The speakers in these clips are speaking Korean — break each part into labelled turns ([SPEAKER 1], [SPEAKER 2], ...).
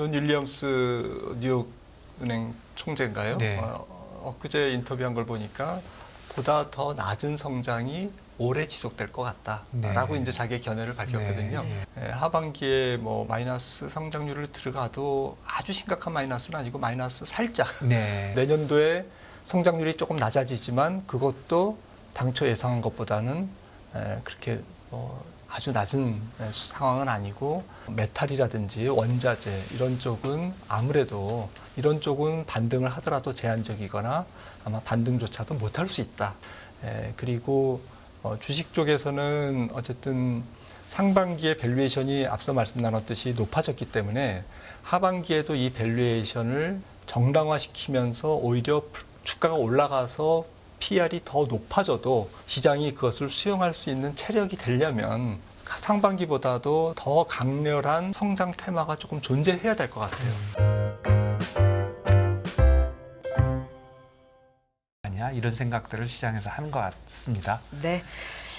[SPEAKER 1] 존 윌리엄스 뉴욕은행 총재인가요?
[SPEAKER 2] 네.
[SPEAKER 1] 엊그제 인터뷰한 걸 보니까 보다 더 낮은 성장이 오래 지속될 것 같다라고
[SPEAKER 2] 네.
[SPEAKER 1] 이제 자기의 견해를 밝혔거든요.
[SPEAKER 2] 네.
[SPEAKER 1] 하반기에 뭐 마이너스 성장률을 들어가도 아주 심각한 마이너스는 아니고 마이너스 살짝.
[SPEAKER 2] 네.
[SPEAKER 1] 내년도에 성장률이 조금 낮아지지만 그것도 당초 예상한 것보다는 그렇게 아주 낮은 상황은 아니고 메탈이라든지 원자재 이런 쪽은 아무래도 이런 쪽은 반등을 하더라도 제한적이거나 아마 반등조차도 못할 수 있다. 그리고 주식 쪽에서는 어쨌든 상반기에 밸류에이션이 앞서 말씀 나눴듯이 높아졌기 때문에 하반기에도 이 밸류에이션을 정당화시키면서 오히려 주가가 올라가서 PR이 더 높아져도 시장이 그것을 수용할 수 있는 체력이 되려면 상반기보다도 더 강렬한 성장 테마가 조금 존재해야 될 것 같아요.
[SPEAKER 2] 아니야 이런 생각들을 시장에서 하는 것 같습니다.
[SPEAKER 3] 네.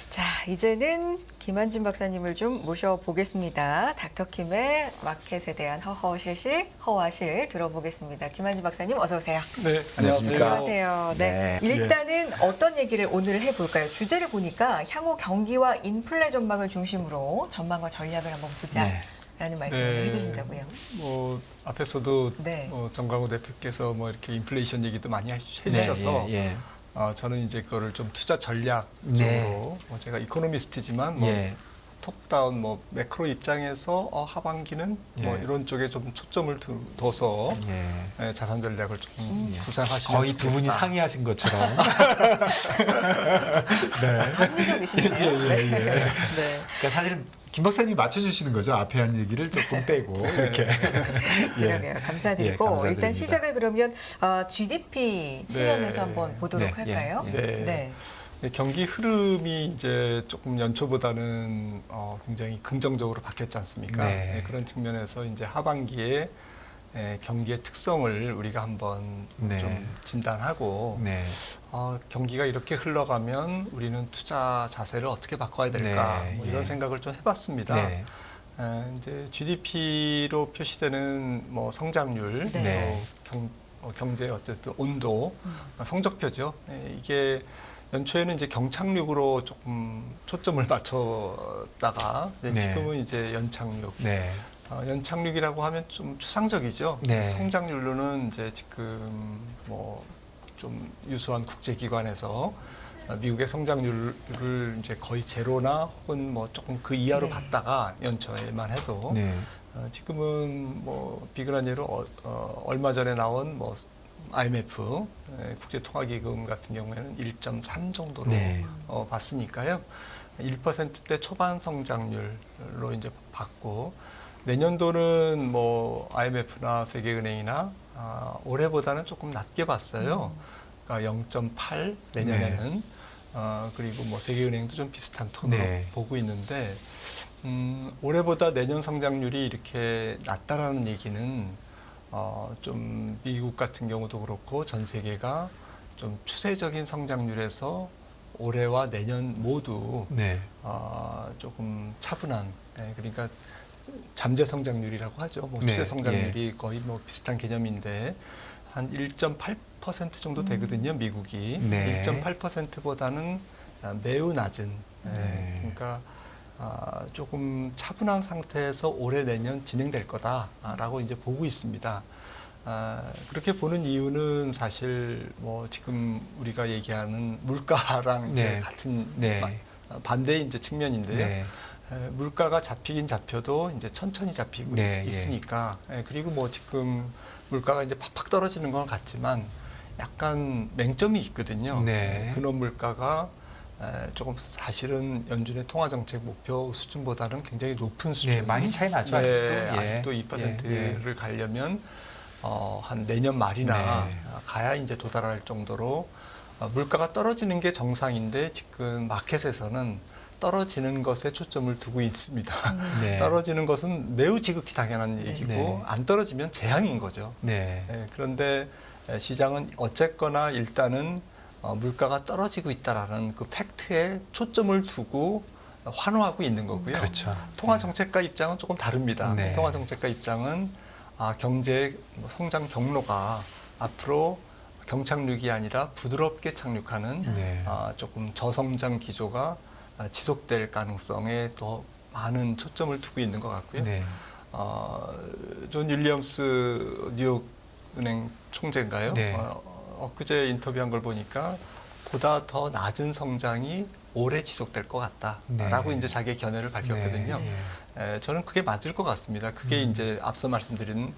[SPEAKER 3] 자, 이제는 김한진 박사님을 좀 모셔보겠습니다. 닥터킴의 마켓에 대한 허허실실, 허와실 들어보겠습니다. 김한진 박사님 어서 오세요.
[SPEAKER 1] 네,
[SPEAKER 2] 안녕하십니까.
[SPEAKER 3] 안녕하세요. 네. 일단은 어떤 얘기를 오늘 해볼까요? 주제를 보니까 향후 경기와 인플레 전망을 중심으로 전망과 전략을 한번 보자.
[SPEAKER 2] 네.
[SPEAKER 3] 라는 말씀을 해주신다고요.
[SPEAKER 1] 앞에서도
[SPEAKER 3] 네.
[SPEAKER 1] 정광호 대표께서 이렇게 인플레이션 얘기도 많이 해주셔서
[SPEAKER 2] 예.
[SPEAKER 1] 저는 이제 그거를 좀 투자 전략적으로
[SPEAKER 2] 네.
[SPEAKER 1] 제가 이코노미스트지만
[SPEAKER 2] 예.
[SPEAKER 1] 톱다운 매크로 입장에서 하반기는
[SPEAKER 2] 예.
[SPEAKER 1] 이런 쪽에 좀 초점을 둬서
[SPEAKER 2] 예.
[SPEAKER 1] 자산 전략을 좀 구상하시면
[SPEAKER 2] 거의 두 분이
[SPEAKER 1] 좋겠다.
[SPEAKER 2] 상의하신 것처럼.
[SPEAKER 3] 합리적이시네요.
[SPEAKER 2] 예.
[SPEAKER 3] 네.
[SPEAKER 2] 그러니까 사실 김 박사님이 맞춰주시는 거죠. 앞에 한 얘기를 조금 빼고 이렇게.
[SPEAKER 3] 그러게요. 감사드리고
[SPEAKER 2] 예, 감사드립니다.
[SPEAKER 3] 일단 시작을 그러면 GDP 측면에서
[SPEAKER 1] 네.
[SPEAKER 3] 한번 보도록
[SPEAKER 2] 네,
[SPEAKER 3] 할까요?
[SPEAKER 2] 예,
[SPEAKER 1] 네. 경기 흐름이 이제 조금 연초보다는 굉장히 긍정적으로 바뀌었지 않습니까?
[SPEAKER 2] 네.
[SPEAKER 1] 그런 측면에서 이제 하반기에 경기의 특성을 우리가 한번
[SPEAKER 2] 네.
[SPEAKER 1] 좀 진단하고
[SPEAKER 2] 네.
[SPEAKER 1] 경기가 이렇게 흘러가면 우리는 투자 자세를 어떻게 바꿔야 될까
[SPEAKER 2] 네.
[SPEAKER 1] 이런
[SPEAKER 2] 예.
[SPEAKER 1] 생각을 좀 해봤습니다.
[SPEAKER 2] 네.
[SPEAKER 1] 이제 GDP로 표시되는 성장률,
[SPEAKER 3] 네.
[SPEAKER 1] 또 경제 어쨌든 온도, 성적표죠. 이게 연초에는 이제 경착륙으로 조금 초점을 맞췄다가
[SPEAKER 2] 네.
[SPEAKER 1] 지금은 이제 연착륙.
[SPEAKER 2] 네.
[SPEAKER 1] 연착륙이라고 하면 좀 추상적이죠.
[SPEAKER 2] 네.
[SPEAKER 1] 성장률로는 이제 지금 좀 유수한 국제기관에서 미국의 성장률을 이제 거의 제로나 혹은 조금 그 이하로
[SPEAKER 3] 네.
[SPEAKER 1] 봤다가 연초에만 해도
[SPEAKER 2] 네.
[SPEAKER 1] 지금은 비근한 예로 얼마 전에 나온 IMF 국제통화기금 같은 경우에는 1.3 정도로
[SPEAKER 2] 네.
[SPEAKER 1] 봤으니까요. 1%대 초반 성장률로 이제 봤고 내년도는 IMF나 세계은행이나 올해보다는 조금 낮게 봤어요. 그러니까 0.8 내년에는
[SPEAKER 2] 네.
[SPEAKER 1] 그리고 세계은행도 좀 비슷한 톤으로
[SPEAKER 2] 네.
[SPEAKER 1] 보고 있는데 올해보다 내년 성장률이 이렇게 낮다라는 얘기는 좀 미국 같은 경우도 그렇고 전 세계가 좀 추세적인 성장률에서 올해와 내년 모두
[SPEAKER 2] 네.
[SPEAKER 1] 조금 차분한 그러니까 잠재 성장률이라고 하죠.
[SPEAKER 2] 네,
[SPEAKER 1] 추세 성장률이 거의 비슷한 개념인데 한 1.8% 정도 되거든요. 미국이
[SPEAKER 2] 네.
[SPEAKER 1] 1.8%보다는 매우 낮은
[SPEAKER 2] 네.
[SPEAKER 1] 그러니까 조금 차분한 상태에서 올해 내년 진행될 거다라고 이제 보고 있습니다. 그렇게 보는 이유는 사실 지금 우리가 얘기하는 물가랑 이제
[SPEAKER 2] 네.
[SPEAKER 1] 같은
[SPEAKER 2] 네.
[SPEAKER 1] 반대의 이제 측면인데요.
[SPEAKER 2] 네.
[SPEAKER 1] 물가가 잡히긴 잡혀도 이제 천천히 잡히고
[SPEAKER 2] 네,
[SPEAKER 1] 있으니까 그리고 지금 물가가 이제 팍팍 떨어지는 건 같지만 약간 맹점이 있거든요.
[SPEAKER 2] 네.
[SPEAKER 1] 근원 물가가 조금 사실은 연준의 통화정책 목표 수준보다는 굉장히 높은 수준.
[SPEAKER 2] 네, 많이 차이 나죠,
[SPEAKER 1] 아직도
[SPEAKER 2] 아직도.
[SPEAKER 1] 2%를 가려면 한 내년 말이나
[SPEAKER 2] 네.
[SPEAKER 1] 가야 이제 도달할 정도로 물가가 떨어지는 게 정상인데 지금 마켓에서는 떨어지는 것에 초점을 두고 있습니다.
[SPEAKER 2] 네.
[SPEAKER 1] 떨어지는 것은 매우 지극히 당연한 얘기고
[SPEAKER 2] 네.
[SPEAKER 1] 안 떨어지면 재앙인 거죠.
[SPEAKER 2] 네.
[SPEAKER 1] 그런데 시장은 어쨌거나 일단은 물가가 떨어지고 있다라는 그 팩트에 초점을 두고 환호하고 있는 거고요.
[SPEAKER 2] 그렇죠.
[SPEAKER 1] 통화정책가 입장은 조금 다릅니다.
[SPEAKER 2] 네.
[SPEAKER 1] 통화정책가 입장은 경제 성장 경로가 앞으로 경착륙이 아니라 부드럽게 착륙하는
[SPEAKER 2] 네.
[SPEAKER 1] 조금 저성장 기조가 지속될 가능성에 더 많은 초점을 두고 있는 것 같고요.
[SPEAKER 2] 네.
[SPEAKER 1] 존 윌리엄스 뉴욕 은행 총재인가요?
[SPEAKER 2] 네.
[SPEAKER 1] 엊그제 인터뷰한 걸 보니까 보다 더 낮은 성장이 오래 지속될 것 같다라고
[SPEAKER 2] 네.
[SPEAKER 1] 이제 자기의 견해를 밝혔거든요.
[SPEAKER 2] 네.
[SPEAKER 1] 저는 그게 맞을 것 같습니다. 그게 이제 앞서 말씀드린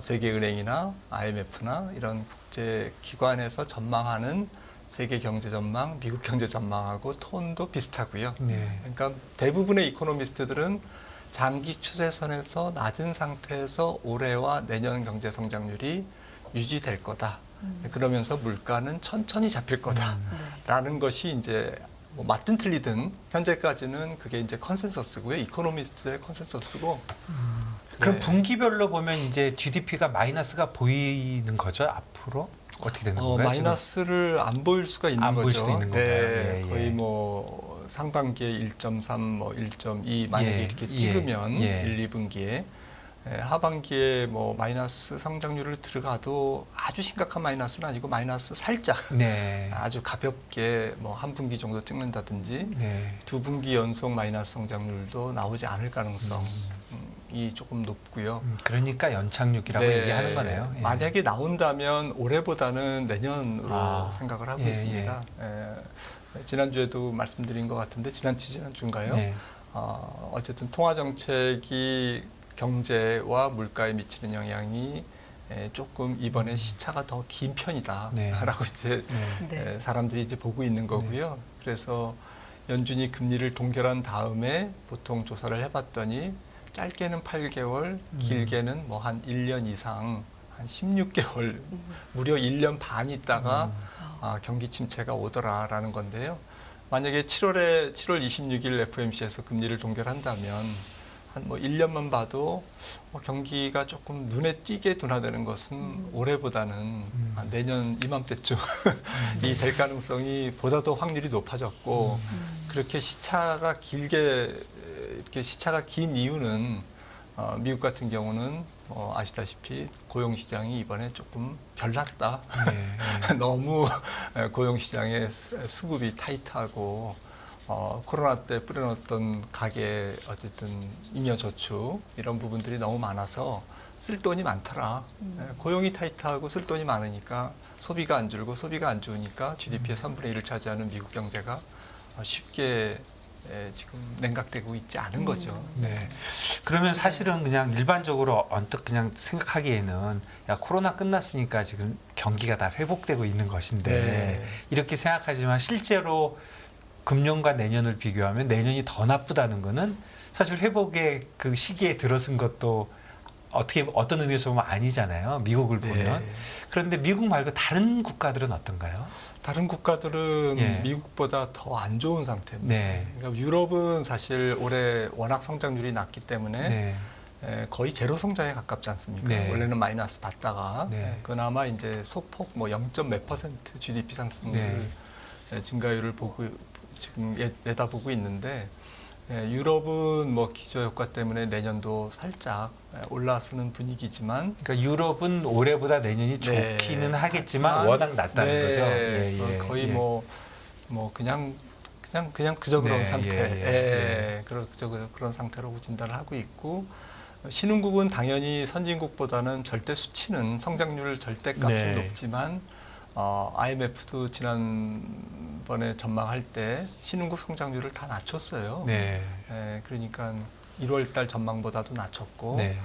[SPEAKER 1] 세계은행이나 IMF나 이런 국제 기관에서 전망하는 세계 경제 전망, 미국 경제 전망하고 톤도 비슷하고요.
[SPEAKER 2] 네.
[SPEAKER 1] 그러니까 대부분의 이코노미스트들은 장기 추세선에서 낮은 상태에서 올해와 내년 경제 성장률이 유지될 거다. 그러면서 물가는 천천히 잡힐 거다라는 것이 이제 뭐 맞든 틀리든 현재까지는 그게 이제 컨센서스고요. 이코노미스트들의 컨센서스고.
[SPEAKER 2] 그럼
[SPEAKER 1] 네.
[SPEAKER 2] 분기별로 보면 이제 GDP가 마이너스가 보이는 거죠 앞으로 어떻게 되는 건가요?
[SPEAKER 1] 마이너스를 안 보일 수가 있는
[SPEAKER 2] 안
[SPEAKER 1] 거죠.
[SPEAKER 2] 보일 수도 있는 건가요?
[SPEAKER 1] 네,
[SPEAKER 2] 예, 예.
[SPEAKER 1] 거의 뭐 상반기에 1.3, 뭐 1.2 만약에
[SPEAKER 2] 예,
[SPEAKER 1] 이렇게
[SPEAKER 2] 예,
[SPEAKER 1] 찍으면
[SPEAKER 2] 예.
[SPEAKER 1] 1, 2분기에 하반기에 뭐 마이너스 성장률을 들어가도 아주 심각한 마이너스는 아니고 마이너스 살짝
[SPEAKER 2] 네.
[SPEAKER 1] 아주 가볍게 뭐 한 분기 정도 찍는다든지
[SPEAKER 2] 네.
[SPEAKER 1] 두 분기 연속 마이너스 성장률도 나오지 않을 가능성이 조금 높고요.
[SPEAKER 2] 그러니까 연착륙이라고
[SPEAKER 1] 네,
[SPEAKER 2] 얘기하는 거네요. 예.
[SPEAKER 1] 만약에 나온다면 올해보다는 내년으로 생각을 하고
[SPEAKER 2] 예,
[SPEAKER 1] 있습니다. 지난주에도 말씀드린 것 같은데 지난주인가요?
[SPEAKER 2] 네.
[SPEAKER 1] 어쨌든 통화정책이 경제와 물가에 미치는 영향이 조금 이번에 시차가 더 긴 편이다라고
[SPEAKER 2] 네.
[SPEAKER 1] 이제
[SPEAKER 3] 네.
[SPEAKER 1] 사람들이 이제 보고 있는 거고요. 그래서 연준이 금리를 동결한 다음에 보통 조사를 해봤더니 짧게는 8개월, 길게는 뭐 한 1년 이상, 한 16개월, 무려 1년 반 있다가 경기 침체가 오더라라는 건데요. 만약에 7월 26일 FOMC에서 금리를 동결한다면 한 뭐 1년만 봐도 경기가 조금 눈에 띄게 둔화되는 것은 올해보다는 내년 이맘때쯤 이 될 가능성이 보다 더 확률이 높아졌고 그렇게 시차가 이렇게 시차가 긴 이유는 미국 같은 경우는 아시다시피 고용시장이 이번에 조금 별났다.
[SPEAKER 2] 네.
[SPEAKER 1] 너무 고용시장의 수급이 타이트하고 코로나 때 뿌려놓았던 가계 어쨌든 잉여저축 이런 부분들이 너무 많아서 쓸 돈이 많더라. 고용이 타이트하고 쓸 돈이 많으니까 소비가 안 줄고 소비가 안 좋으니까 GDP의 3분의 1을 차지하는 미국 경제가 쉽게 지금 냉각되고 있지 않은 거죠.
[SPEAKER 2] 네. 그러면 사실은 그냥 일반적으로 언뜻 그냥 생각하기에는 야 코로나 끝났으니까 지금 경기가 다 회복되고 있는 것인데
[SPEAKER 1] 네.
[SPEAKER 2] 이렇게 생각하지만 실제로 금년과 내년을 비교하면 내년이 더 나쁘다는 거는 사실 회복의 그 시기에 들어선 것도 어떤 의미에서 보면 아니잖아요. 미국을 보면.
[SPEAKER 1] 네.
[SPEAKER 2] 그런데 미국 말고 다른 국가들은 어떤가요?
[SPEAKER 1] 다른 국가들은
[SPEAKER 2] 예.
[SPEAKER 1] 미국보다 더 안 좋은 상태입니다.
[SPEAKER 2] 네.
[SPEAKER 1] 그러니까 유럽은 사실 올해 워낙 성장률이 낮기 때문에
[SPEAKER 2] 네.
[SPEAKER 1] 거의 제로 성장에 가깝지 않습니까?
[SPEAKER 2] 네.
[SPEAKER 1] 원래는 마이너스 받다가
[SPEAKER 2] 네.
[SPEAKER 1] 그나마 이제 소폭 뭐 0.몇 % GDP 상승률 증가율을 지금 내다보고 있는데 유럽은 뭐 기저효과 때문에 내년도 살짝 올라서는 분위기지만
[SPEAKER 2] 그러니까 유럽은 올해보다 내년이
[SPEAKER 1] 네.
[SPEAKER 2] 좋기는 하겠지만
[SPEAKER 1] 하지만
[SPEAKER 2] 워낙 낮다는
[SPEAKER 1] 네.
[SPEAKER 2] 거죠. 예, 예,
[SPEAKER 1] 거의
[SPEAKER 2] 예.
[SPEAKER 1] 뭐 그냥 그저 그런
[SPEAKER 2] 네,
[SPEAKER 1] 상태,
[SPEAKER 2] 예.
[SPEAKER 1] 그런 상태로 진단을 하고 있고 신흥국은 당연히 선진국보다는 절대 수치는 성장률 절대값은
[SPEAKER 2] 네.
[SPEAKER 1] 높지만 IMF도 지난번에 전망할 때 신흥국 성장률을 다 낮췄어요.
[SPEAKER 2] 네.
[SPEAKER 1] 그러니까 1월달 전망보다도 낮췄고
[SPEAKER 2] 네.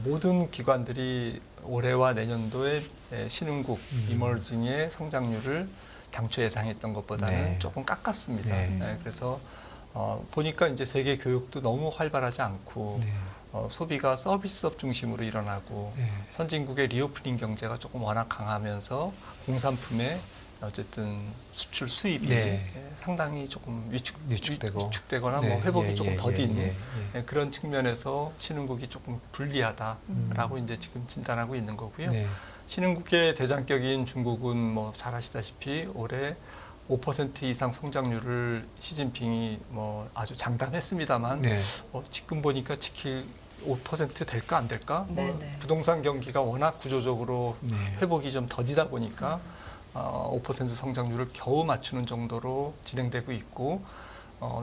[SPEAKER 1] 모든 기관들이 올해와 내년도에 신흥국 이머징의 성장률을 당초 예상했던 것보다는
[SPEAKER 2] 네.
[SPEAKER 1] 조금 깎았습니다.
[SPEAKER 2] 네.
[SPEAKER 1] 그래서 보니까 이제 세계 교육도 너무 활발하지 않고
[SPEAKER 2] 네.
[SPEAKER 1] 소비가 서비스업 중심으로 일어나고
[SPEAKER 2] 네.
[SPEAKER 1] 선진국의 리오프닝 경제가 조금 워낙 강하면서 공산품의 어쨌든 수출 수입이
[SPEAKER 2] 네.
[SPEAKER 1] 상당히 조금
[SPEAKER 2] 위축되고.
[SPEAKER 1] 위축되거나
[SPEAKER 2] 네.
[SPEAKER 1] 뭐 회복이
[SPEAKER 2] 예,
[SPEAKER 1] 조금
[SPEAKER 2] 예,
[SPEAKER 1] 더딘
[SPEAKER 2] 예, 예.
[SPEAKER 1] 그런 측면에서 신흥국이 조금 불리하다라고 이제 지금 진단하고 있는 거고요.
[SPEAKER 2] 네.
[SPEAKER 1] 신흥국의 대장격인 중국은 뭐 잘 아시다시피 올해 5% 이상 성장률을 시진핑이 뭐 아주 장담했습니다만
[SPEAKER 2] 네.
[SPEAKER 1] 지금 보니까 5% 될까 안 될까? 뭐
[SPEAKER 3] 네네.
[SPEAKER 1] 부동산 경기가 워낙 구조적으로
[SPEAKER 2] 네.
[SPEAKER 1] 회복이 좀 더디다 보니까 5% 성장률을 겨우 맞추는 정도로 진행되고 있고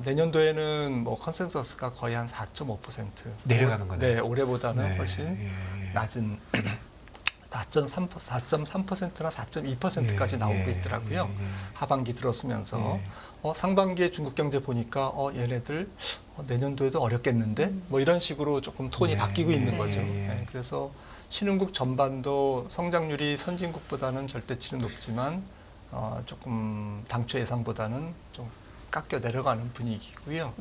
[SPEAKER 1] 내년도에는 뭐 컨센서스가 거의 한 4.5%
[SPEAKER 2] 내려가는 거네요.
[SPEAKER 1] 네, 올해보다는
[SPEAKER 2] 네,
[SPEAKER 1] 훨씬
[SPEAKER 2] 예.
[SPEAKER 1] 낮은 4.3%나 4.2%까지 나오고
[SPEAKER 2] 예,
[SPEAKER 1] 있더라고요.
[SPEAKER 2] 예, 예.
[SPEAKER 1] 하반기 들어서면서
[SPEAKER 2] 예.
[SPEAKER 1] 상반기에 중국 경제 보니까 얘네들 내년도에도 어렵겠는데 뭐 이런 식으로 조금 톤이
[SPEAKER 2] 예,
[SPEAKER 1] 바뀌고 있는
[SPEAKER 3] 네.
[SPEAKER 1] 거죠.
[SPEAKER 2] 예.
[SPEAKER 1] 네, 그래서 신흥국 전반도 성장률이 선진국보다는 절대치는 높지만 조금 당초 예상보다는 좀 깎여 내려가는 분위기고요.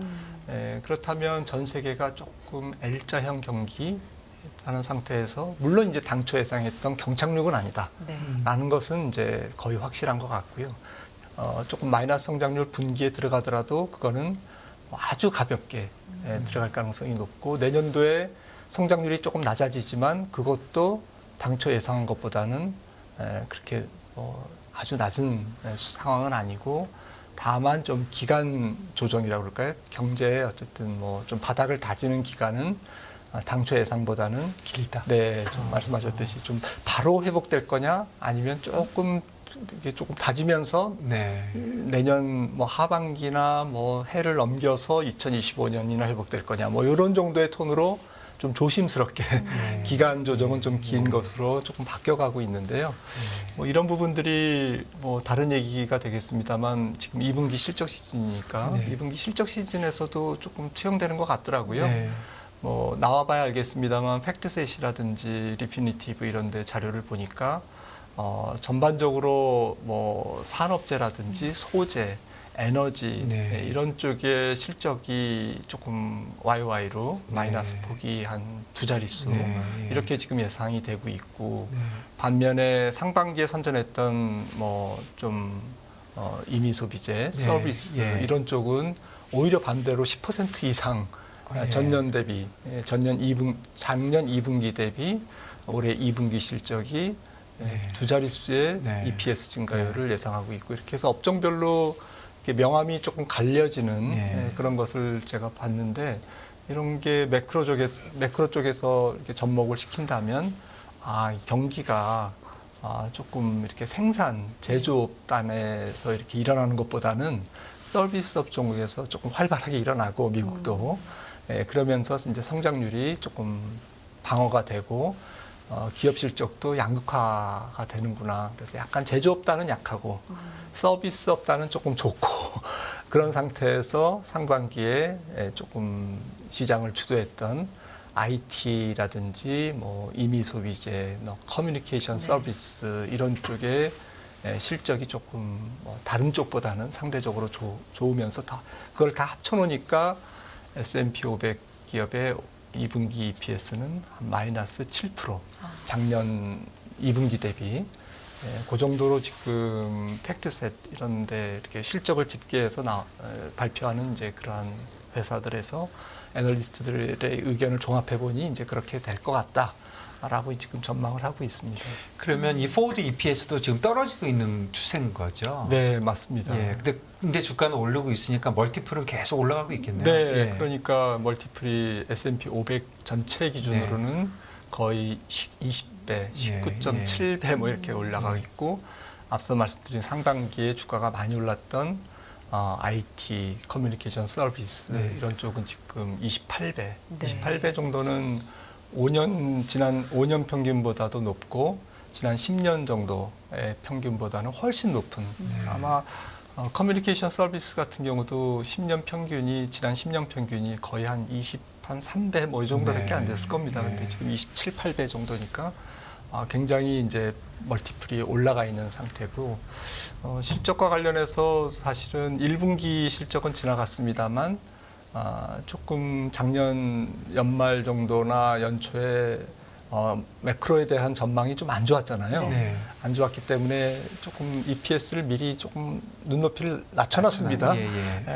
[SPEAKER 1] 그렇다면 전 세계가 조금 L자형 경기라는 상태에서 물론 이제 당초 예상했던 경착륙은 아니다.
[SPEAKER 3] 네.
[SPEAKER 1] 라는 것은 이제 거의 확실한 것 같고요. 조금 마이너스 성장률 분기에 들어가더라도 그거는 아주 가볍게 들어갈 가능성이 높고 내년도에 성장률이 조금 낮아지지만 그것도 당초 예상한 것보다는 그렇게 아주 낮은 상황은 아니고 다만 좀 기간 조정이라고 그럴까요? 경제에 어쨌든 뭐 좀 바닥을 다지는 기간은 당초 예상보다는
[SPEAKER 2] 길다.
[SPEAKER 1] 네, 좀 말씀하셨듯이 좀 바로 회복될 거냐 아니면 조금 이게 조금 다지면서
[SPEAKER 2] 네.
[SPEAKER 1] 내년 뭐 하반기나 뭐 해를 넘겨서 2025년이나 회복될 거냐 뭐 이런 정도의 톤으로 좀 조심스럽게 기간 조정은 좀 긴 것으로 조금 바뀌어가고 있는데요. 뭐 이런 부분들이 뭐 다른 얘기가 되겠습니다만 지금 2분기 실적 시즌이니까
[SPEAKER 2] 네.
[SPEAKER 1] 2분기 실적 시즌에서도 조금 투영되는 것 같더라고요.
[SPEAKER 2] 네.
[SPEAKER 1] 뭐 나와봐야 알겠습니다만 팩트셋이라든지 리피니티브 이런 데 자료를 보니까 전반적으로 뭐 산업재라든지 소재, 에너지
[SPEAKER 2] 네.
[SPEAKER 1] 이런 쪽의 실적이 조금 YY로 마이너스
[SPEAKER 2] 네.
[SPEAKER 1] 폭이 한 두 자릿수
[SPEAKER 2] 네.
[SPEAKER 1] 이렇게 지금 예상이 되고 있고
[SPEAKER 2] 네.
[SPEAKER 1] 반면에 상반기에 선전했던 뭐 좀 임의 소비재,
[SPEAKER 2] 네.
[SPEAKER 1] 서비스
[SPEAKER 2] 예.
[SPEAKER 1] 이런 쪽은 오히려 반대로 10% 이상
[SPEAKER 2] 예.
[SPEAKER 1] 전년 대비 작년 2분기 대비 올해 2분기 실적이
[SPEAKER 2] 네.
[SPEAKER 1] 두 자릿수의
[SPEAKER 2] 네.
[SPEAKER 1] EPS 증가율을 예상하고 있고 이렇게 해서 업종별로 이렇게 명암이 조금 갈려지는
[SPEAKER 2] 네.
[SPEAKER 1] 그런 것을 제가 봤는데 이런 게 매크로 쪽에서 이렇게 접목을 시킨다면 이 경기가 조금 이렇게 생산 제조업단에서 이렇게 일어나는 것보다는 서비스업 종목에서 조금 활발하게 일어나고 미국도 그러면서 이제 성장률이 조금 방어가 되고 기업 실적도 양극화가 되는구나. 그래서 약간 제조업단은 약하고 서비스업단은 조금 좋고 그런 상태에서 상반기에 조금 시장을 주도했던 IT라든지 뭐 임의 소비재, 커뮤니케이션 서비스 이런 쪽에 실적이 조금 다른 쪽보다는 상대적으로 좋으면서 그걸 다 합쳐놓으니까 S&P 500 기업의 2분기 EPS는 한 마이너스 7% 작년 2분기 대비 그 정도로 지금 팩트셋 이런 데 이렇게 실적을 집계해서 발표하는 이제 그러한 회사들에서 애널리스트들의 의견을 종합해 보니 이제 그렇게 될 것 같다라고 지금 전망을 하고 있습니다.
[SPEAKER 2] 그러면 이 포워드 EPS도 지금 떨어지고 있는 추세인 거죠?
[SPEAKER 1] 네, 맞습니다.
[SPEAKER 2] 예. 근데 주가는 오르고 있으니까 멀티플은 계속 올라가고 있겠네요.
[SPEAKER 1] 네,
[SPEAKER 2] 예.
[SPEAKER 1] 그러니까 멀티플이 S&P 500 전체 기준으로는 거의 20배, 19.7배 뭐 이렇게 올라가고 있고 앞서 말씀드린 상반기에 주가가 많이 올랐던 IT, 커뮤니케이션 서비스 이런 쪽은 지금 28배,
[SPEAKER 3] 네.
[SPEAKER 1] 28배 정도는 지난 5년 평균보다도 높고 지난 10년 정도의 평균보다는 훨씬 높은 아마 커뮤니케이션 서비스 같은 경우도 10년 평균이 지난 10년 평균이 거의 한 3배 뭐 이 정도밖에 안 됐을 겁니다. 근데 지금 27, 8배 정도니까 굉장히 이제 멀티플이 올라가 있는 상태고 실적과 관련해서 사실은 1분기 실적은 지나갔습니다만 조금 작년 연말 정도나 연초에 매크로에 대한 전망이 좀 안 좋았잖아요.
[SPEAKER 2] 네.
[SPEAKER 1] 안 좋았기 때문에 조금 EPS를 미리 조금 눈높이를 낮춰놨습니다.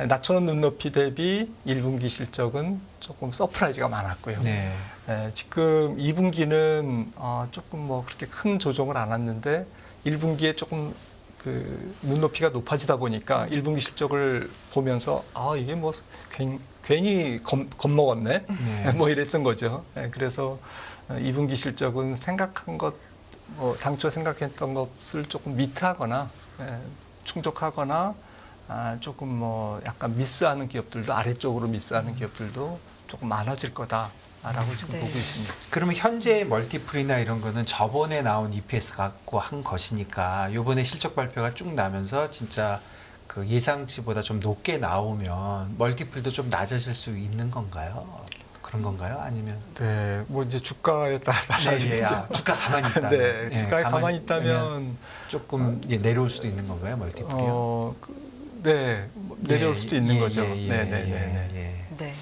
[SPEAKER 1] 낮춰놓은 눈높이 대비 1분기 실적은 조금 서프라이즈가 많았고요.
[SPEAKER 2] 네.
[SPEAKER 1] 지금 2분기는 조금 뭐 그렇게 큰 조정을 안 왔는데 1분기에 조금 그 눈높이가 높아지다 보니까 1분기 실적을 보면서 이게 뭐 괜히 겁먹었네
[SPEAKER 2] 네.
[SPEAKER 1] 뭐 이랬던 거죠. 그래서 2분기 실적은 생각한 것 뭐 당초 생각했던 것을 조금 미트하거나 충족하거나 조금 뭐 약간 미스하는 기업들도 아래쪽으로 미스하는 기업들도 조금 많아질 거다라고 지금
[SPEAKER 3] 네.
[SPEAKER 1] 보고 있습니다.
[SPEAKER 2] 그러면 현재 멀티플이나 이런 거는 저번에 나온 EPS 갖고 한 것이니까 이번에 실적 발표가 쭉 나면서 진짜 그 예상치보다 좀 높게 나오면 멀티플도 좀 낮아질 수 있는 건가요? 그런 건가요? 아니면
[SPEAKER 1] 네, 뭐 이제 주가에 따라 달라지겠죠.
[SPEAKER 2] 주가 가만히 있다.
[SPEAKER 1] 네, 주가에 가만히 있다면
[SPEAKER 2] 조금 내려올 수도 있는 건가요, 멀티플이요?
[SPEAKER 1] 네, 내려올 수도 있는 거죠.
[SPEAKER 2] 네.
[SPEAKER 3] 네.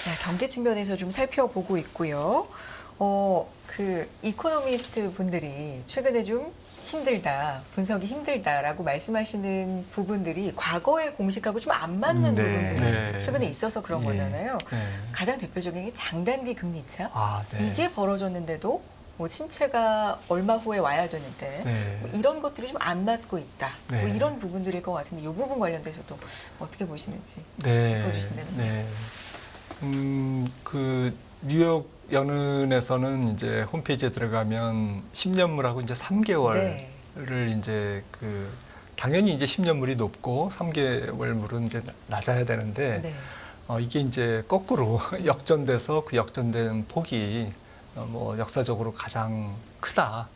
[SPEAKER 3] 자, 경제 측면에서 좀 살펴보고 있고요. 그 이코노미스트 분들이 최근에 좀 힘들다, 분석이 힘들다라고 말씀하시는 부분들이 과거의 공식하고 좀 안 맞는
[SPEAKER 2] 네.
[SPEAKER 3] 부분들이
[SPEAKER 1] 네.
[SPEAKER 3] 최근에 있어서 그런
[SPEAKER 2] 예.
[SPEAKER 3] 거잖아요.
[SPEAKER 1] 네.
[SPEAKER 3] 가장 대표적인 게 장단기 금리차.
[SPEAKER 1] 네.
[SPEAKER 3] 이게 벌어졌는데도 뭐 침체가 얼마 후에 와야 되는데
[SPEAKER 1] 네.
[SPEAKER 3] 뭐 이런 것들이 좀 안 맞고 있다.
[SPEAKER 1] 네.
[SPEAKER 3] 뭐 이런 부분들일 것 같은데 이 부분 관련돼서도 어떻게 보시는지
[SPEAKER 1] 네.
[SPEAKER 3] 짚어주신다면요.
[SPEAKER 1] 네. 그 뉴욕 연은에서는 이제 홈페이지에 들어가면 10년물하고 이제 3개월을
[SPEAKER 3] 네.
[SPEAKER 1] 이제 그 당연히 이제 10년물이 높고 3개월물은 이제 낮아야 되는데
[SPEAKER 3] 네.
[SPEAKER 1] 이게 이제 거꾸로 역전돼서 그 역전된 폭이 뭐 역사적으로 가장 크다.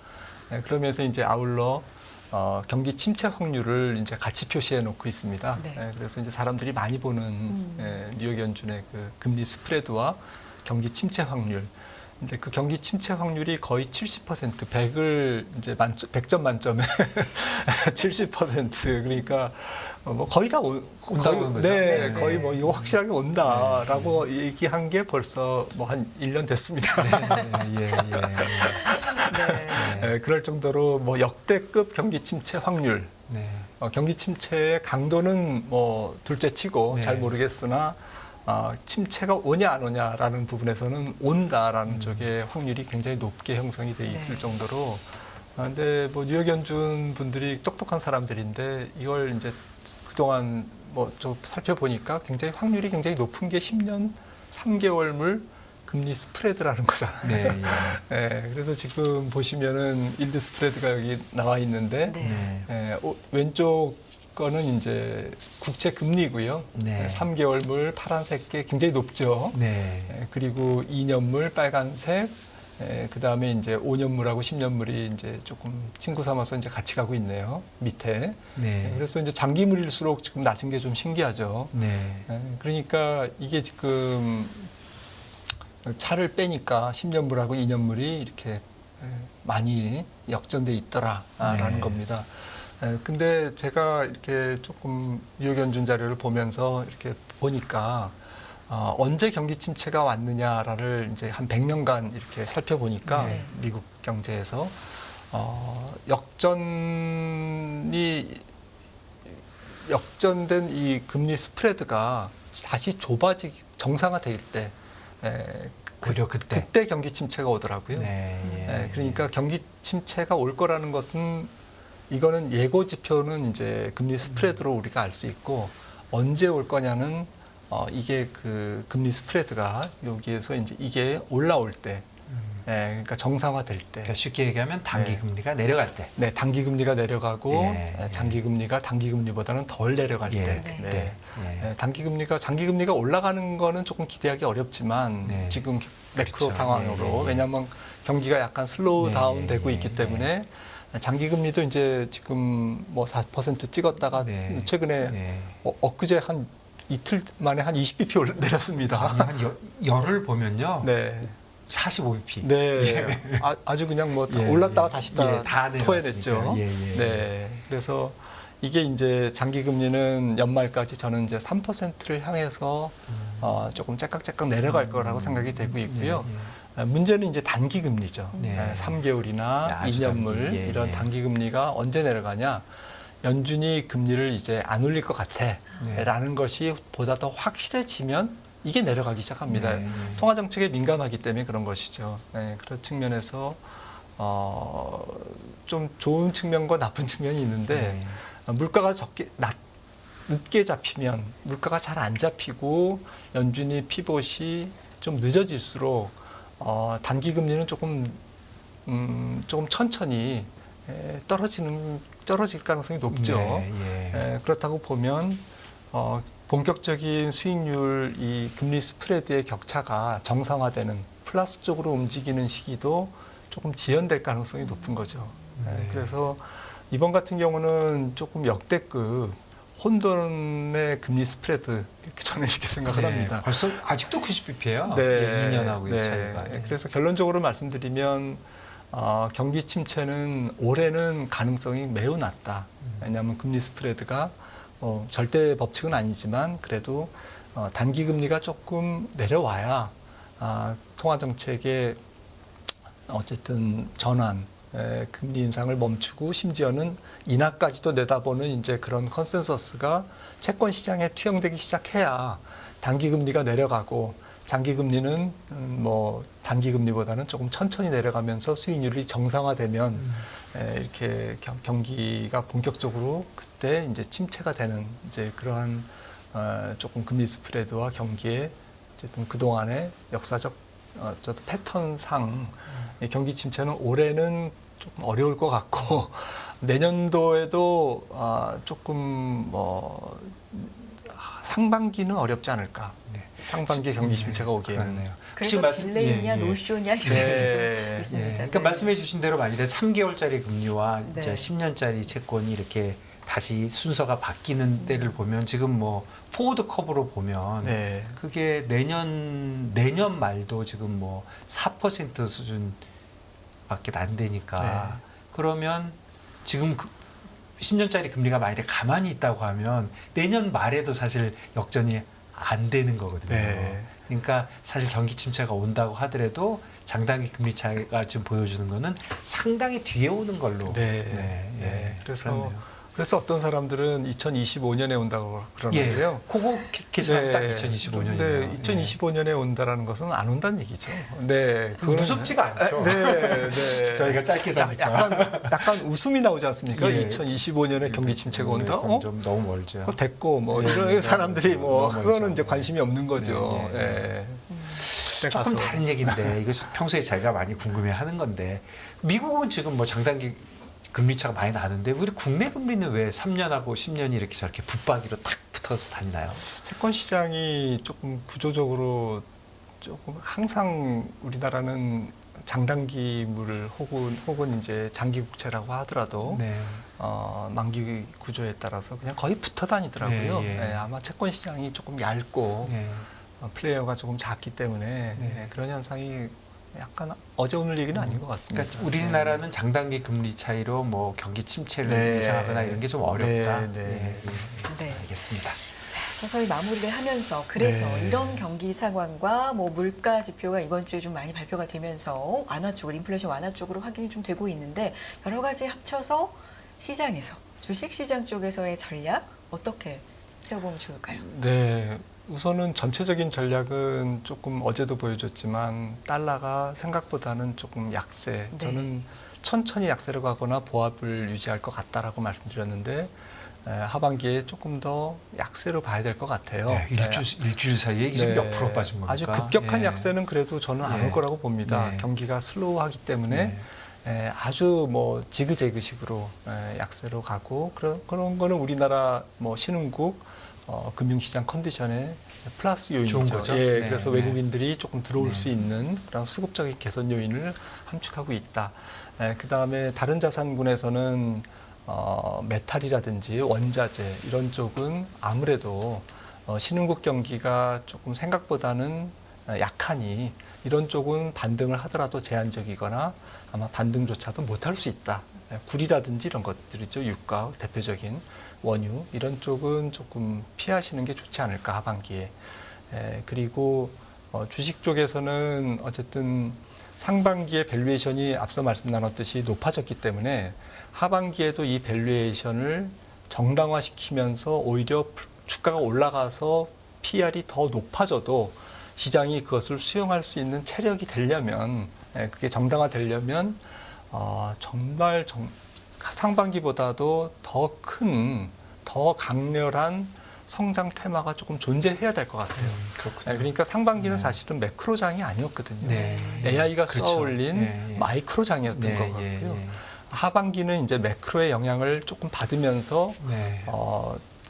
[SPEAKER 1] 그러면서 이제 아울러 경기 침체 확률을 이제 같이 표시해 놓고 있습니다.
[SPEAKER 3] 네.
[SPEAKER 1] 그래서 이제 사람들이 많이 보는 뉴욕 연준의 그 금리 스프레드와 경기 침체 확률. 근데 그 경기 침체 확률이 거의 70%, 100을 이제 100점 만점에 70% 그러니까 뭐 거의 다
[SPEAKER 2] 온다고 하는 거죠?
[SPEAKER 1] 네,
[SPEAKER 2] 네.
[SPEAKER 1] 거의 뭐 이거 확실하게 온다라고 얘기한 게 벌써 뭐 한 1년 됐습니다.
[SPEAKER 3] 네.
[SPEAKER 1] 그럴 정도로 뭐 역대급 경기 침체 확률,
[SPEAKER 2] 네.
[SPEAKER 1] 경기 침체의 강도는 뭐 둘째치고
[SPEAKER 2] 네.
[SPEAKER 1] 잘 모르겠으나 침체가 오냐 안 오냐라는 부분에서는 온다라는 쪽의 확률이 굉장히 높게 형성이 돼 있을
[SPEAKER 3] 네.
[SPEAKER 1] 정도로. 근데 뭐 뉴욕 연준 분들이 똑똑한 사람들인데 이걸 이제 그동안 뭐 좀 살펴보니까 굉장히 확률이 굉장히 높은 게 10년 3개월물 금리 스프레드라는 거잖아요.
[SPEAKER 2] 네.
[SPEAKER 1] 네, 그래서 지금 보시면은 일드 스프레드가 여기 나와 있는데
[SPEAKER 3] 네.
[SPEAKER 1] 왼쪽 거는 이제 국채 금리고요.
[SPEAKER 2] 네.
[SPEAKER 1] 3개월물 파란색 게 굉장히 높죠.
[SPEAKER 2] 네.
[SPEAKER 1] 그리고 2년물 빨간색, 그다음에 이제 5년물하고 10년물이 이제 조금 친구 삼아서 이제 같이 가고 있네요. 밑에.
[SPEAKER 2] 네.
[SPEAKER 1] 그래서 이제 장기물일수록 지금 낮은 게 좀 신기하죠.
[SPEAKER 2] 네.
[SPEAKER 1] 그러니까 이게 지금 차를 빼니까 10년물하고 2년물이 이렇게 많이 역전돼 있더라라는
[SPEAKER 2] 네.
[SPEAKER 1] 겁니다. 근데 제가 이렇게 조금 뉴욕 연준 자료를 보면서 이렇게 보니까 언제 경기 침체가 왔느냐를 이제 한 100년간 이렇게 살펴보니까
[SPEAKER 3] 네.
[SPEAKER 1] 미국 경제에서 역전된 이 금리 스프레드가 다시 좁아지기 정상화될 때
[SPEAKER 2] 오히려 그때.
[SPEAKER 1] 그때 경기 침체가 오더라고요.
[SPEAKER 2] 네.
[SPEAKER 1] 그러니까 경기 침체가 올 거라는 것은 이거는 예고 지표는 이제 금리 스프레드로 우리가 알 수 있고 언제 올 거냐는 이게 그 금리 스프레드가 여기에서 이제 이게 올라올 때, 그러니까 정상화될 때,
[SPEAKER 2] 그러니까 쉽게 얘기하면 단기
[SPEAKER 1] 네.
[SPEAKER 2] 금리가 내려갈 때.
[SPEAKER 1] 네, 단기 금리가 내려가고
[SPEAKER 2] 예,
[SPEAKER 1] 장기 금리가 단기 금리보다는 덜 내려갈
[SPEAKER 2] 예,
[SPEAKER 1] 때,
[SPEAKER 3] 네.
[SPEAKER 1] 단기 금리가 장기 금리가 올라가는 거는 조금 기대하기 어렵지만
[SPEAKER 2] 네.
[SPEAKER 1] 지금 매크로
[SPEAKER 2] 그렇죠.
[SPEAKER 1] 상황으로
[SPEAKER 2] 예.
[SPEAKER 1] 왜냐하면 경기가 약간 슬로우
[SPEAKER 2] 네,
[SPEAKER 1] 다운 되고
[SPEAKER 2] 예,
[SPEAKER 1] 있기
[SPEAKER 2] 예.
[SPEAKER 1] 때문에 장기 금리도 이제 지금 뭐 4% 찍었다가
[SPEAKER 2] 네.
[SPEAKER 1] 최근에
[SPEAKER 2] 네.
[SPEAKER 1] 엊그제 한 이틀 만에 한 20bp 내렸습니다.
[SPEAKER 2] 아니, 한 열을 보면요.
[SPEAKER 1] 네.
[SPEAKER 2] 45bp.
[SPEAKER 1] 네. 아주 그냥 뭐
[SPEAKER 2] 예,
[SPEAKER 1] 올랐다가
[SPEAKER 2] 예.
[SPEAKER 1] 다시
[SPEAKER 2] 예, 다
[SPEAKER 1] 토해냈죠.
[SPEAKER 2] 내려왔으니까요. 예, 예.
[SPEAKER 1] 네. 그래서 이게 이제 장기 금리는 연말까지 저는 이제 3%를 향해서 조금 째깍째깍 내려갈 거라고 생각이 되고 있고요. 문제는 이제 단기 금리죠.
[SPEAKER 2] 네.
[SPEAKER 1] 3개월이나
[SPEAKER 2] 아주
[SPEAKER 1] 2년물
[SPEAKER 2] 단기. 예,
[SPEAKER 1] 이런
[SPEAKER 2] 예.
[SPEAKER 1] 단기 금리가 언제 내려가냐. 연준이 금리를 이제 안 올릴 것 같아.
[SPEAKER 2] 네.
[SPEAKER 1] 라는 것이 보다 더 확실해지면 이게 내려가기 시작합니다.
[SPEAKER 2] 네.
[SPEAKER 1] 통화 정책에 민감하기 때문에 그런 것이죠. 그런 측면에서 좀 좋은 측면과 나쁜 측면이 있는데
[SPEAKER 2] 네.
[SPEAKER 1] 물가가 늦게 잡히면 물가가 잘 안 잡히고 연준이 피봇이 좀 늦어질수록 단기 금리는 조금 천천히 떨어질 가능성이 높죠.
[SPEAKER 2] 네,
[SPEAKER 1] 그렇다고 보면 본격적인 수익률 이 금리 스프레드의 격차가 정상화되는 플러스 쪽으로 움직이는 시기도 조금 지연될 가능성이 높은 거죠.
[SPEAKER 2] 네.
[SPEAKER 1] 그래서 이번 같은 경우는 조금 역대급 혼돈의 금리 스프레드 이렇게 저는 이렇게 생각을 합니다.
[SPEAKER 2] 벌써 아직도 90bp예요.
[SPEAKER 1] 네,
[SPEAKER 2] 2년하고의 차이가.
[SPEAKER 1] 그래서 결론적으로 말씀드리면 경기 침체는 올해는 가능성이 매우 낮다. 왜냐하면 금리 스프레드가 절대 법칙은 아니지만 그래도 단기 금리가 조금 내려와야 통화 정책의 어쨌든 전환, 금리 인상을 멈추고 심지어는 인하까지도 내다보는 이제 그런 컨센서스가 채권 시장에 투영되기 시작해야 단기 금리가 내려가고 장기 금리는 뭐 단기 금리보다는 조금 천천히 내려가면서 수익률이 정상화되면 이렇게 경기가 본격적으로 그때 이제 침체가 되는 이제 그러한 조금 금리 스프레드와 경기의 어쨌든 그동안의 역사적 패턴상 경기 침체는 올해는 조금 어려울 것 같고 내년도에도 조금 뭐 상반기는 어렵지 않을까.
[SPEAKER 2] 네.
[SPEAKER 1] 상반기 경기 침체가 오기에는.
[SPEAKER 2] 그러네요.
[SPEAKER 3] 그래서 딜레이냐 노쇼냐 이런
[SPEAKER 1] 네.
[SPEAKER 3] 것도 있습니다.
[SPEAKER 2] 예. 그러니까 말씀해 주신 대로 만일에 3개월짜리 금리와
[SPEAKER 3] 네.
[SPEAKER 2] 이제 10년짜리 채권이 이렇게 다시 순서가 바뀌는 때를 보면 지금 뭐 포워드 커브로 보면
[SPEAKER 1] 네.
[SPEAKER 2] 그게 내년 말도 지금 뭐 4% 수준밖에 안 되니까
[SPEAKER 1] 네.
[SPEAKER 2] 그러면 지금 10년짜리 금리가 만약에 가만히 있다고 하면 내년 말에도 사실 역전이 안 되는 거거든요.
[SPEAKER 1] 네.
[SPEAKER 2] 그러니까 사실 경기 침체가 온다고 하더라도 장단기 금리 차이가 지금 보여주는 거는 상당히 뒤에 오는 걸로.
[SPEAKER 1] 네.
[SPEAKER 2] 그렇네요.
[SPEAKER 1] 그래서 어떤 사람들은 2025년에 온다고 그러는데요.
[SPEAKER 2] 그거 계산하면 딱 2025년이네요.
[SPEAKER 1] 네, 2025년에 온다라는 것은 안 온다는 얘기죠. 네, 그거는
[SPEAKER 2] 무섭지가 않죠.
[SPEAKER 1] 네, 네.
[SPEAKER 2] 저희가 짧게 사니까.
[SPEAKER 1] 약간 웃음이 나오지 않습니까?
[SPEAKER 2] 예.
[SPEAKER 1] 2025년에 경기 침체가 온다.
[SPEAKER 2] 좀 너무 멀죠.
[SPEAKER 1] 그거 됐고 뭐
[SPEAKER 2] 네,
[SPEAKER 1] 이런
[SPEAKER 2] 네,
[SPEAKER 1] 사람들이 뭐
[SPEAKER 2] 너무
[SPEAKER 1] 그거는
[SPEAKER 2] 멀죠.
[SPEAKER 1] 이제 관심이 없는 거죠.
[SPEAKER 2] 네, 네.
[SPEAKER 1] 네.
[SPEAKER 2] 조금 다른 얘기인데 이거 평소에 제가 많이 궁금해하는 건데 미국은 지금 뭐 장단기 금리 차가 많이 나는데 우리 국내 금리는 왜 3년하고 10년이 이렇게 저렇게 붙박이로 탁 붙어서 다니나요?
[SPEAKER 1] 채권 시장이 조금 구조적으로 조금 항상 우리나라는 장단기물 혹은 이제 장기 국채라고 하더라도
[SPEAKER 2] 네.
[SPEAKER 1] 만기 구조에 따라서 그냥 거의 붙어 다니더라고요.
[SPEAKER 2] 예, 예.
[SPEAKER 1] 네, 아마 채권 시장이 조금 얇고
[SPEAKER 2] 네.
[SPEAKER 1] 플레이어가 조금 작기 때문에
[SPEAKER 2] 네.
[SPEAKER 1] 그런 현상이 약간 어제 오늘 얘기는 아닌 것 같습니다.
[SPEAKER 2] 그러니까 우리나라는 장단기 금리 차이로 뭐 경기 침체를
[SPEAKER 1] 네.
[SPEAKER 2] 예상하거나 이런 게 좀 어렵다.
[SPEAKER 1] 네.
[SPEAKER 3] 네.
[SPEAKER 2] 알겠습니다.
[SPEAKER 3] 자, 서서히 마무리를 하면서 그래서
[SPEAKER 1] 네.
[SPEAKER 3] 이런 경기 상황과 뭐 물가 지표가 이번 주에 좀 많이 발표가 되면서 완화 쪽으로 인플레이션 완화 쪽으로 확인이 좀 되고 있는데 여러 가지 합쳐서 시장에서 주식 시장 쪽에서의 전략 어떻게 세워보면 좋을까요?
[SPEAKER 1] 네. 우선은 전체적인 전략은 조금 어제도 보여줬지만 달러가 생각보다는 조금 약세.
[SPEAKER 3] 네.
[SPEAKER 1] 저는 천천히 약세로 가거나 보합을 유지할 것 같다라고 말씀드렸는데 하반기에 조금 더 약세로 봐야 될 것 같아요.
[SPEAKER 2] 네, 일주일 사이에 이게
[SPEAKER 1] 네.
[SPEAKER 2] 몇 프로 빠진 겁니까?
[SPEAKER 1] 아주 급격한
[SPEAKER 2] 예.
[SPEAKER 1] 약세는 그래도 저는 안 올
[SPEAKER 2] 네.
[SPEAKER 1] 거라고 봅니다.
[SPEAKER 2] 네.
[SPEAKER 1] 경기가 슬로우하기 때문에
[SPEAKER 2] 네.
[SPEAKER 1] 아주 뭐 지그재그식으로 약세로 가고 그런 거는 우리나라 뭐 신흥국 금융시장 컨디션에 플러스 요인이죠.
[SPEAKER 2] 좋은 거죠.
[SPEAKER 1] 예,
[SPEAKER 2] 네,
[SPEAKER 1] 그래서
[SPEAKER 2] 네.
[SPEAKER 1] 외국인들이 조금 들어올
[SPEAKER 2] 네.
[SPEAKER 1] 수 있는 그런 수급적인 개선 요인을 함축하고 있다. 그 다음에 다른 자산군에서는 메탈이라든지 원자재 이런 쪽은 아무래도 신흥국 경기가 조금 생각보다는 약하니 이런 쪽은 반등을 하더라도 제한적이거나 아마 반등조차도 못할 수 있다. 구리라든지 이런 것들이죠. 유가 대표적인 원유 이런 쪽은 조금 피하시는 게 좋지 않을까 하반기에. 그리고 주식 쪽에서는 어쨌든 상반기에 밸류에이션이 앞서 말씀 나눴듯이 높아졌기 때문에 하반기에도 이 밸류에이션을 정당화시키면서 오히려 주가가 올라가서 PR이 더 높아져도 시장이 그것을 수용할 수 있는 체력이 되려면 그게 정당화되려면 정말 상반기보다도 더 강렬한 성장 테마가 조금 존재해야 될 것 같아요.
[SPEAKER 2] 그렇군요.
[SPEAKER 1] 그러니까 상반기는
[SPEAKER 2] 네.
[SPEAKER 1] 사실은 매크로장이 아니었거든요.
[SPEAKER 2] 네.
[SPEAKER 1] AI가
[SPEAKER 2] 그렇죠.
[SPEAKER 1] 쏘아올린
[SPEAKER 2] 예, 예.
[SPEAKER 1] 마이크로장이었던
[SPEAKER 2] 네,
[SPEAKER 1] 것 같고요.
[SPEAKER 2] 예, 예.
[SPEAKER 1] 하반기는 이제 매크로의 영향을 조금 받으면서
[SPEAKER 2] 네.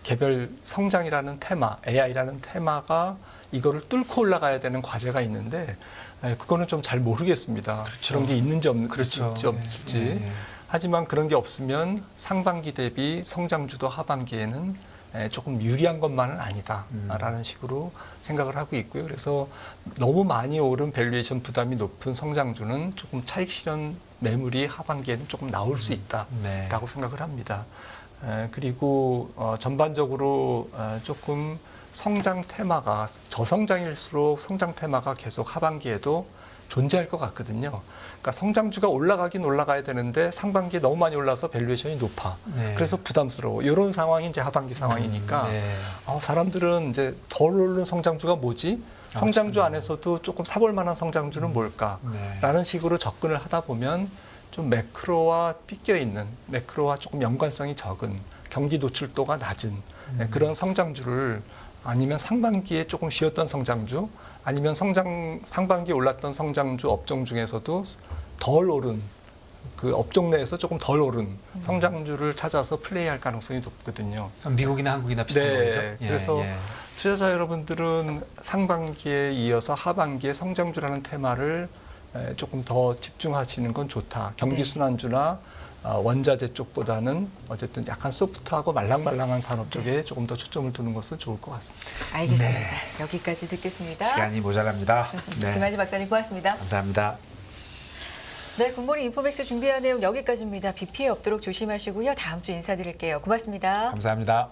[SPEAKER 1] 개별 성장이라는 테마, AI라는 테마가 이거를 뚫고 올라가야 되는 과제가 있는데 그거는 좀 잘 모르겠습니다.
[SPEAKER 2] 그렇죠.
[SPEAKER 1] 그런 게 있는지
[SPEAKER 2] 그렇죠.
[SPEAKER 1] 없을지.
[SPEAKER 2] 예, 예.
[SPEAKER 1] 하지만 그런 게 없으면 상반기 대비 성장주도 하반기에는 조금 유리한 것만은 아니다라는 식으로 생각을 하고 있고요. 그래서 너무 많이 오른 밸류에이션 부담이 높은 성장주는 조금 차익 실현 매물이 하반기에는 조금 나올 수 있다라고
[SPEAKER 2] 네.
[SPEAKER 1] 생각을 합니다. 그리고 전반적으로 조금 성장 테마가 저성장일수록 성장 테마가 계속 하반기에도 존재할 것 같거든요. 그러니까 성장주가 올라가긴 올라가야 되는데 상반기에 너무 많이 올라서 밸류에이션이 높아.
[SPEAKER 2] 네.
[SPEAKER 1] 그래서 부담스러워. 이런 상황이 이제 하반기 상황이니까
[SPEAKER 2] 네.
[SPEAKER 1] 사람들은 이제 덜 오르는 성장주가 뭐지? 성장주
[SPEAKER 2] 참.
[SPEAKER 1] 안에서도 조금 사볼 만한 성장주는 뭘까?
[SPEAKER 2] 네.
[SPEAKER 1] 라는 식으로 접근을 하다 보면 좀 매크로와 삐껴 있는, 매크로와 조금 연관성이 적은, 경기 노출도가 낮은 그런 성장주를 아니면 상반기에 조금 쉬었던 성장주, 아니면 상반기에 올랐던 성장주 업종 중에서도 덜 오른 그 업종 내에서 조금 덜 오른 성장주를 찾아서 플레이할 가능성이 높거든요.
[SPEAKER 2] 미국이나 한국이나 비슷한
[SPEAKER 1] 네,
[SPEAKER 2] 거죠. 예,
[SPEAKER 1] 그래서
[SPEAKER 2] 예.
[SPEAKER 1] 투자자 여러분들은 상반기에 이어서 하반기에 성장주라는 테마를 조금 더 집중하시는 건 좋다. 경기
[SPEAKER 3] 네.
[SPEAKER 1] 순환주나 원자재 쪽보다는 어쨌든 약간 소프트하고 말랑말랑한 산업 쪽에 조금 더 초점을 두는 것은 좋을 것 같습니다.
[SPEAKER 3] 알겠습니다.
[SPEAKER 2] 네.
[SPEAKER 3] 여기까지 듣겠습니다.
[SPEAKER 2] 시간이 모자랍니다. 네.
[SPEAKER 3] 김한지 박사님 고맙습니다.
[SPEAKER 2] 감사합니다.
[SPEAKER 3] 네, 굿모닝 인포맥스 준비한 내용 여기까지입니다. 비 피해 없도록 조심하시고요. 다음 주 인사드릴게요. 고맙습니다.
[SPEAKER 2] 감사합니다.